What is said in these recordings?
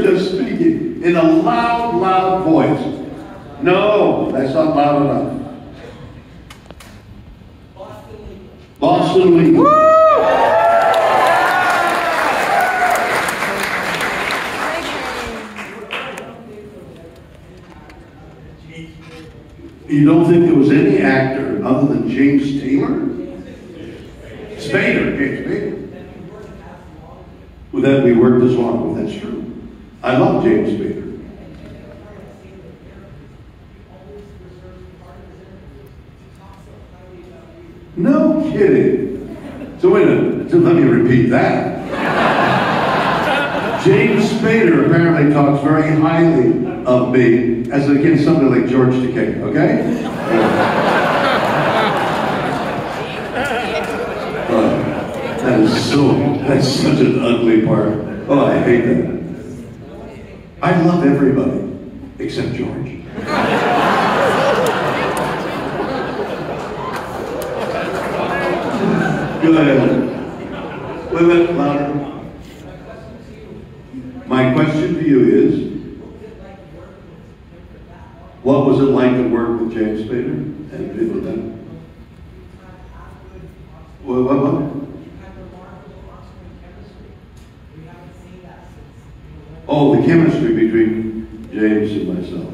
were just speaking in a loud, loud voice. No, that's not loud enough. Boston Legal. You don't think there was any actor other than James Taylor? Spader, James Spader. Well, that we worked as long. Well, that's true. I love James Spader. No kidding. So wait a minute. So let me repeat that. James Spader apparently talks very highly of me as against somebody like George Takei, okay? That's such an ugly part. Oh, I hate that. I love everybody except George. Go ahead. Wait a minute, louder. My question to you is, what was it like to work with James Spader and people then? What? Oh, the chemistry between James and myself.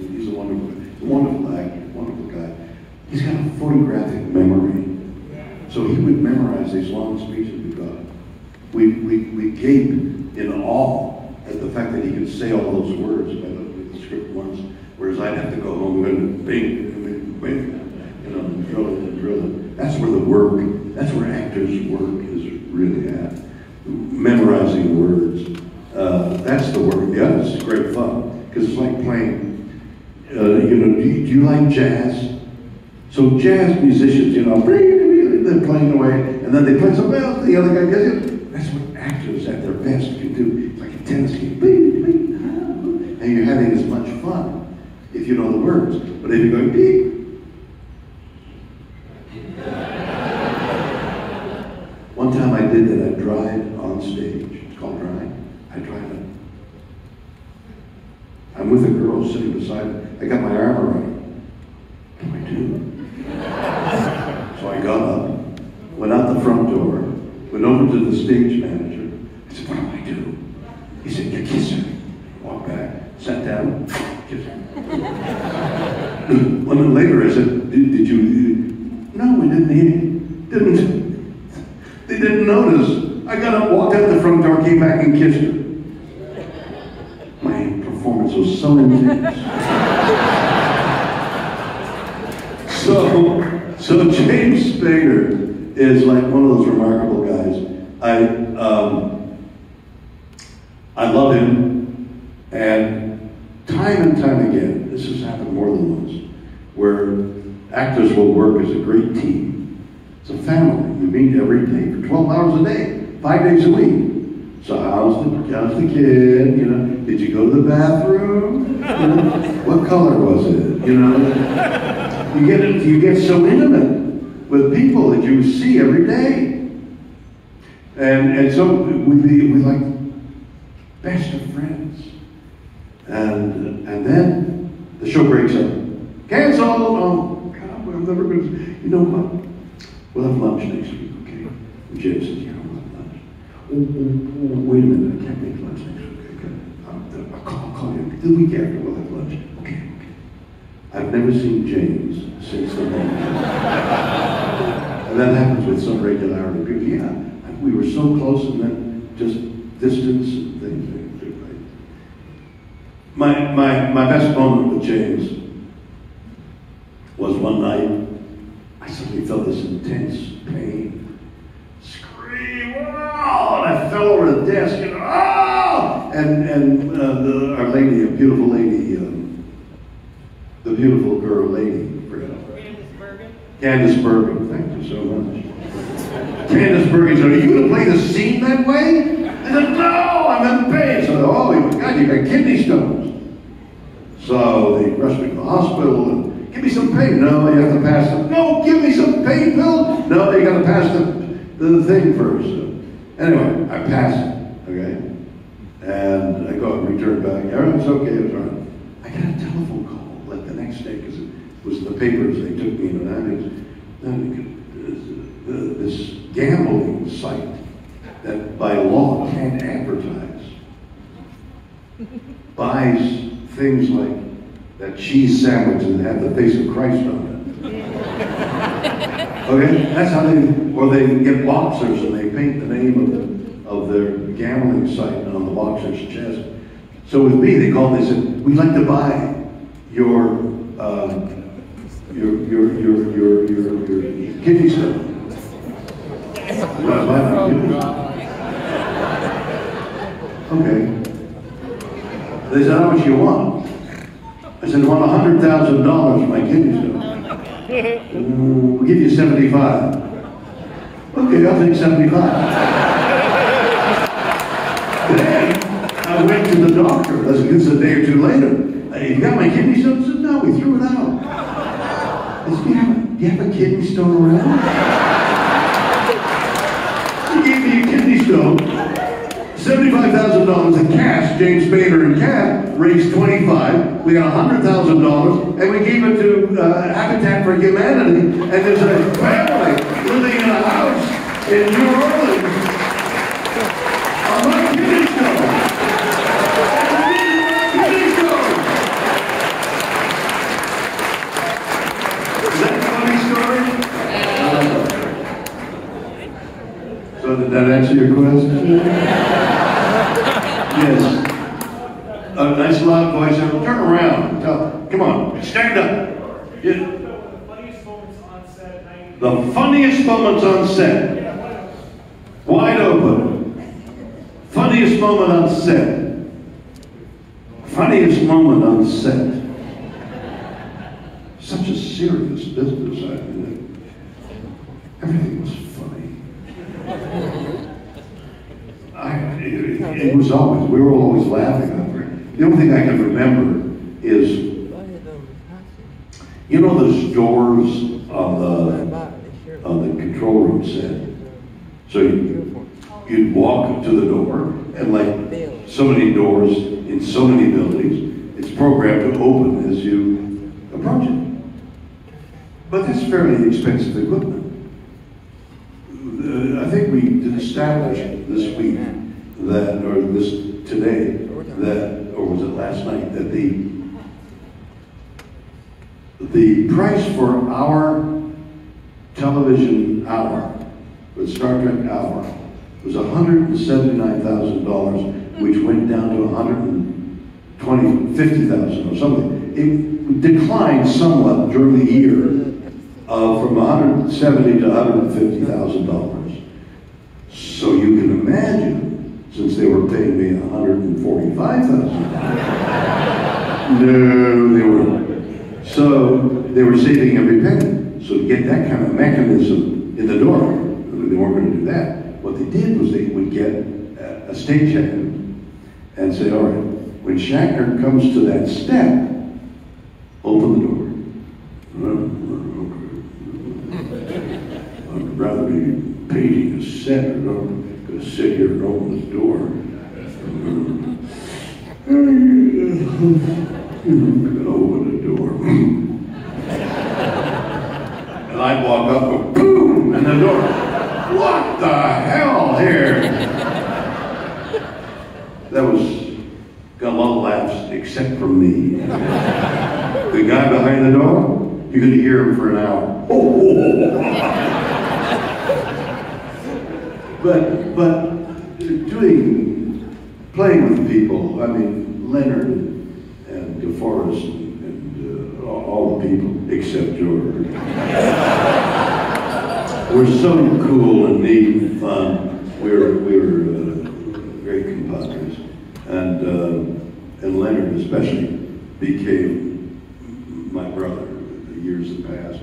He's a wonderful actor, wonderful guy. He's got a photographic memory. So he would memorize these long speeches we got. We gape in awe at the fact that he could say all those words by the script once, whereas I'd have to go home and bing, drill it. That's where the work, that's where actors' work is really at. Memorizing words. That's the work. Yeah, it's great fun because it's like playing. Do you like jazz? So jazz musicians, they're playing away, and then they play something else. The other guy gets it. That's what actors at their best can do. It's like a tennis game, and you're having as much fun if you know the words. But if you're going beep. One time I did that. I dried on stage. It's called drying. I dried it. I'm with a girl sitting beside me. I got my arm around her. What do I do? So I got up, went out the front door, went over to the stage manager. I said, what do I do? He said, you kiss her. Walked back, sat down, kissed her. 1 minute later I said, did you? No, we didn't. They didn't notice. I got up, walked out the front door, came back and kissed her. My performance was so intense. So James Spader is like one of those remarkable guys. I love him, and time again, this has happened more than once, where actors will work as a great team. It's a family. You meet every day for 12 hours a day, 5 days a week. So how's the kid? Did you go to the bathroom? What color was it? You get so intimate with people that you see every day, and so we like best of friends, and then the show breaks up. Cancel! Oh God, I'm never going to. You know what? We'll have lunch next week, okay? And Jim says, yeah, we'll have lunch. Oh, wait a minute, I can't make lunch next week. Okay. I'll call you. The week after we'll have lunch. Okay. I've never seen James since the moment. And that happens with some regularity. People, yeah, we were so close, and then just distance and things. My best moment with James was one night. I suddenly felt this intense pain. Scream! Oh! And I fell over the desk, oh! And our lady, a beautiful lady, the beautiful girl lady, Candice Bergen, thank you so much. Candice Bergen said, are you going to play the scene that way? I said, no, I'm in pain. So, oh my God, you got kidney stones. So they rushed me to the hospital and give me some pain. No, you have to pass them. No, give me some pain pills. No, you got to pass the thing first. So, anyway, I passed it, okay? And I go and return back. Everything's okay, it's all right. I got a telephone call like the next day because it was in the papers. They took me into this gambling site that by law can't advertise buys things like that cheese sandwich that had the face of Christ on it. Okay, that's how they, or they get boxers and they paint the name of their gambling site on the boxer's chest. So with me, they called. They said, "We'd like to buy your kidney stone." Okay. They said, "How much you want?" I said, "I want $100,000 for my kidney stone." We'll give you 75. Okay, I'll take 75. Then I went to the doctor. This is a day or two later. You got my kidney stone? I said, "No, we threw it out." I said, do you have a kidney stone around? He gave me a kidney stone. $75,000 in cash. James Spader and cash raised 25. We got $100,000, and we gave it to Habitat for Humanity. And there's a family living in a house in New Orleans on my kidney stone. Is that a funny story? So did that answer your question? Yes. A nice loud voice. Turn around. Come on. Stand up. Yeah. The funniest moments on set. The funniest moments on set. Wide open. Funniest moment on set. Funniest moment on set. Such a serious business. I mean, everything was funny. It was always, we were always laughing over it. The only thing I can remember is, you know those doors on the control room set? So you'd walk to the door, and like so many doors in so many buildings, it's programmed to open as you approach it. But that's fairly expensive equipment. I think we did establish this week that, or this today, that, or was it last night, that the price for our television hour, the Star Trek hour, was $179,000, which went down to $50,000 or something. It declined somewhat during the year, from $170,000 to $150,000. So you can imagine, since they were paying me $145,000. No, they weren't. So they were saving every penny. So to get that kind of mechanism in the door, they weren't going to do that. What they did was they would get a stagehand and say, all right, when Shatner comes to that step, open the door. I'd rather be painting a set or not going to sit here and open this door. I'm going to open the door. And I'd walk up and boom, and the door. What the hell here? That was, got a lot of laughs except from me. The guy behind the door, you could hear him for an hour. But playing with people, I mean, Leonard and DeForest and all the people except George were so cool and neat and fun. We were great compadres, and Leonard especially became my brother. The years that passed,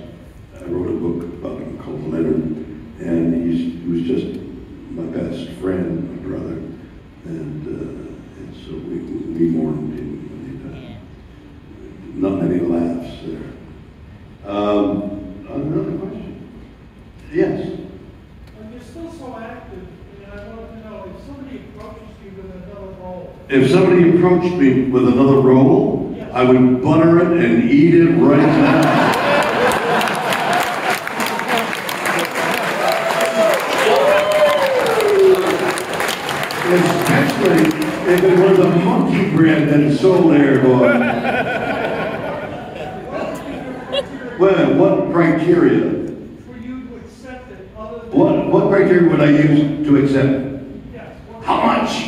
I wrote a book about him called Leonard, and he was just my best friend, my brother, and so we mourned him when he died. Not many laughs there. Another question? Yes. You're still so active, and I wanted to know if somebody approaches you with another role, If somebody approached me with another roll, I would butter it and eat it right now. Especially if it was a monkey bread that is sold there, boy. Well, what criteria? For you to accept it other than... What criteria would I use to accept it? Yes. How much?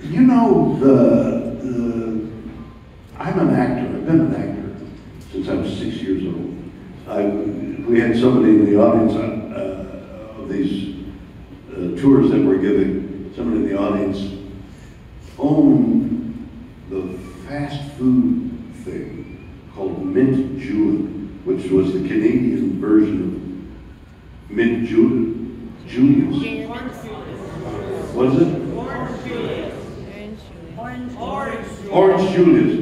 You know, I'm an actor. I've been an actor since I was 6 years old. We had somebody in the audience of these tours that we're giving. Somebody in the audience owned the fast food thing called Mint Julep, which was the Canadian version of Mint Julius. What is it? Orange Julius.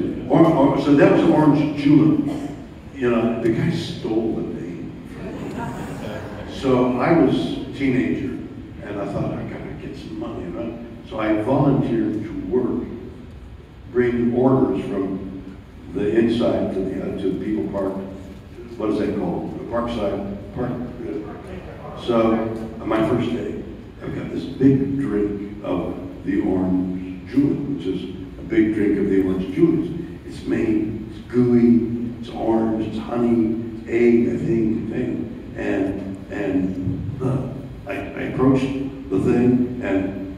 So that was Orange Julep. You know, the guy stole the name. So I was a teenager, and I thought, I gotta get some money, right? So I volunteered to work, bring orders from the inside to People Park. What is that called? The Parkside Park. So on my first day, I've got this big drink of the Orange Julep, which is a big drink of the Orange Julius. It's made, it's gooey, it's orange, it's honey, egg, I think, and I approached the thing, and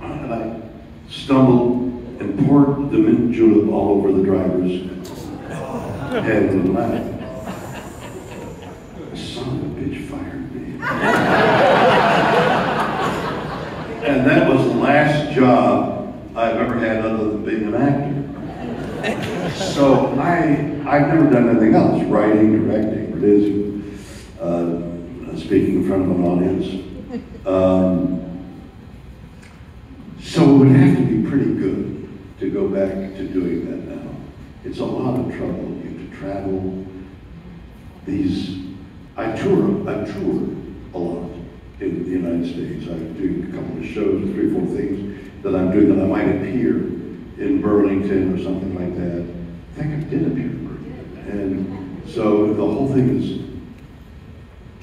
I stumbled and poured the mint julep all over the driver's head and lap. The son of a bitch fired me. And that was the last job I've ever had other than being an actor. So I've never done anything else, writing, directing, producing, speaking in front of an audience. So it would have to be pretty good to go back to doing that now. It's a lot of trouble. You have to travel. I tour a lot in the United States. I'm doing a couple of shows, 3 or 4 things that I'm doing that I might appear in Burlington or something like that. I think I did appear in Burlington. And so the whole thing is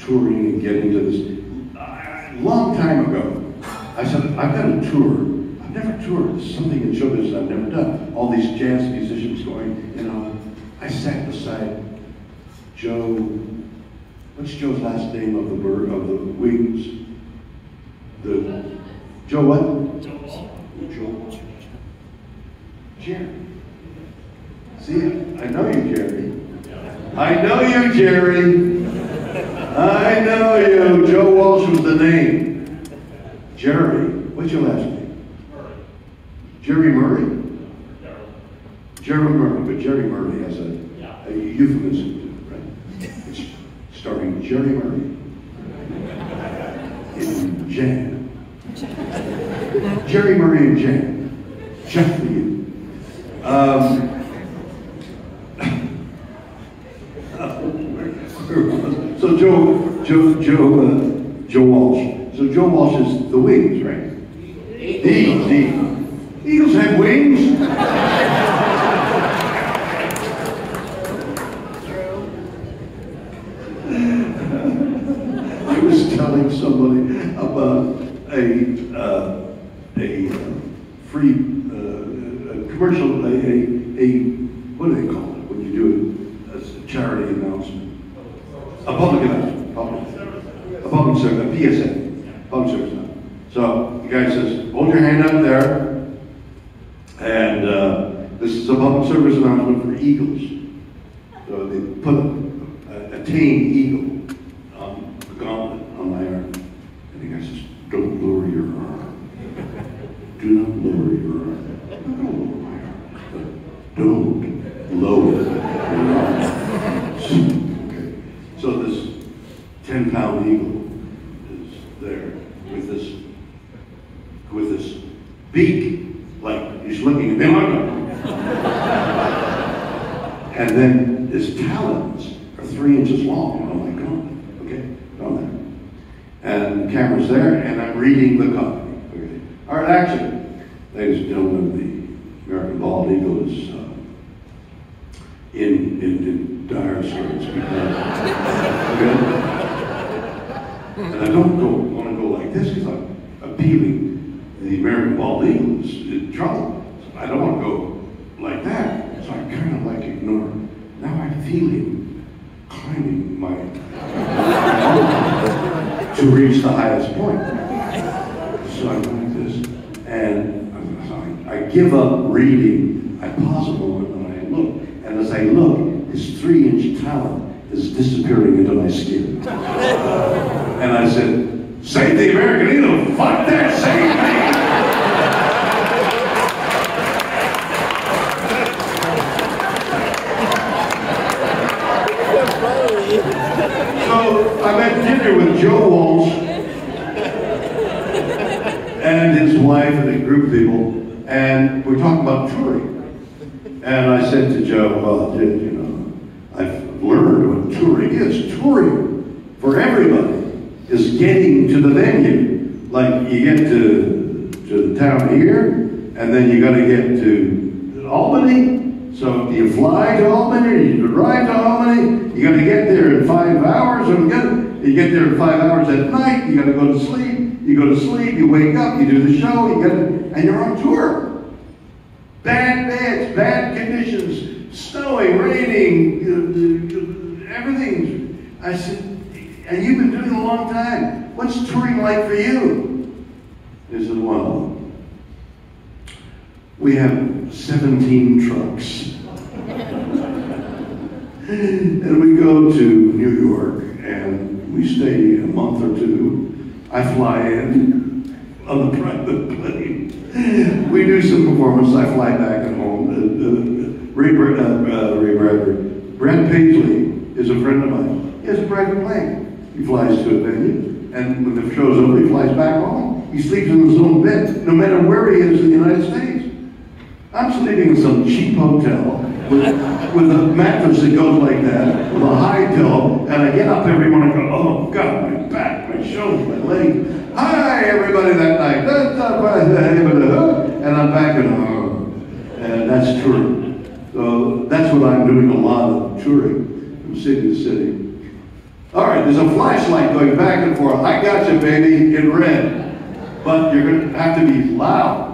touring and getting to this. A long time ago, I said, I've got a tour. I've never toured. It's something in show business I've never done. All these jazz musicians going, you know. I sat beside Joe, what's Joe's last name of the Wings? Joe what? Joe. Jerry. See, I know you, Jerry. I know you, Jerry. I know you. Joe Walsh was the name. Jerry. What's your last name? Murray. Jerry Murray? Jerry Murray. But Jerry Murray has a euphemism to it, right? It's starring Jerry Murray in Jam. Jerry Murray and Jam. Just for you. So Joe Walsh. So Joe Walsh is the Wings, right? The Eagles have wings. I was telling somebody about a free commercial, what do they call it when you do a charity announcement? A public announcement, a public service, a PSA, public service announcement. So the guy says, hold your hand up there, and this is a public service announcement for eagles. So they put a tame eagle on the gauntlet on my arm, and the guy says, don't lower your arm. Do not lower your arm. Don't lower my arm, but don't lower your arm. So this 10-pound eagle is there with this beak, like he's looking at me. And then his talons are 3 inches long. I'm like, oh, And the camera's there, and I'm reading the copy. Okay. All right, action. Ladies and gentlemen, the American bald eagle is in dire straits. Okay? And I don't want to go like this because I'm appealing the American bald eagle is in trouble. So I don't want to go like that. So I kind of like ignore. Now I'm feeling climbing my to reach the highest point. So I'm like this, and I give up reading. I pause a moment and I look, and as I look, his 3-inch talon is disappearing into my skin. And I said, "Save the American eagle! Fuck that! Save me!" So I'm at dinner with Joe Walsh and his wife and a group of people, and we're talking about touring. And I said to Joe, "Well, you know, I've learned what touring is. Touring for everybody is getting to the venue. Like you get to the town here, and then you got to get to Albany. So you fly to Albany, or you drive to Albany. You got to get there in 5 hours. You get there in 5 hours at night. You got to go to sleep. You go to sleep. You wake up. You do the show. And you're on tour. Bad beds, bad conditions, snowing, raining, everything." I said, "And you've been doing it a long time. What's touring like for you?" He said, "Well, we have 17 trucks. And we go to New York, and we stay a month or two. I fly in on the private plane. We do some performance. I fly back at home. Brad Paisley is a friend of mine. He has a private plane. He flies to a venue, and when the show's over, he flies back home. He sleeps in his own bed, no matter where he is in the United States. I'm sleeping in some cheap hotel with a mattress that goes like that, with a high pillow, and I get up every morning and go, oh God, my back, my shoulders, my legs. Hi, everybody that night. And I'm back at home. And that's touring. So that's what I'm doing, a lot of touring from city to city. All right, there's a flashlight going back and forth. I got you, baby, in red. But you're going to have to be loud.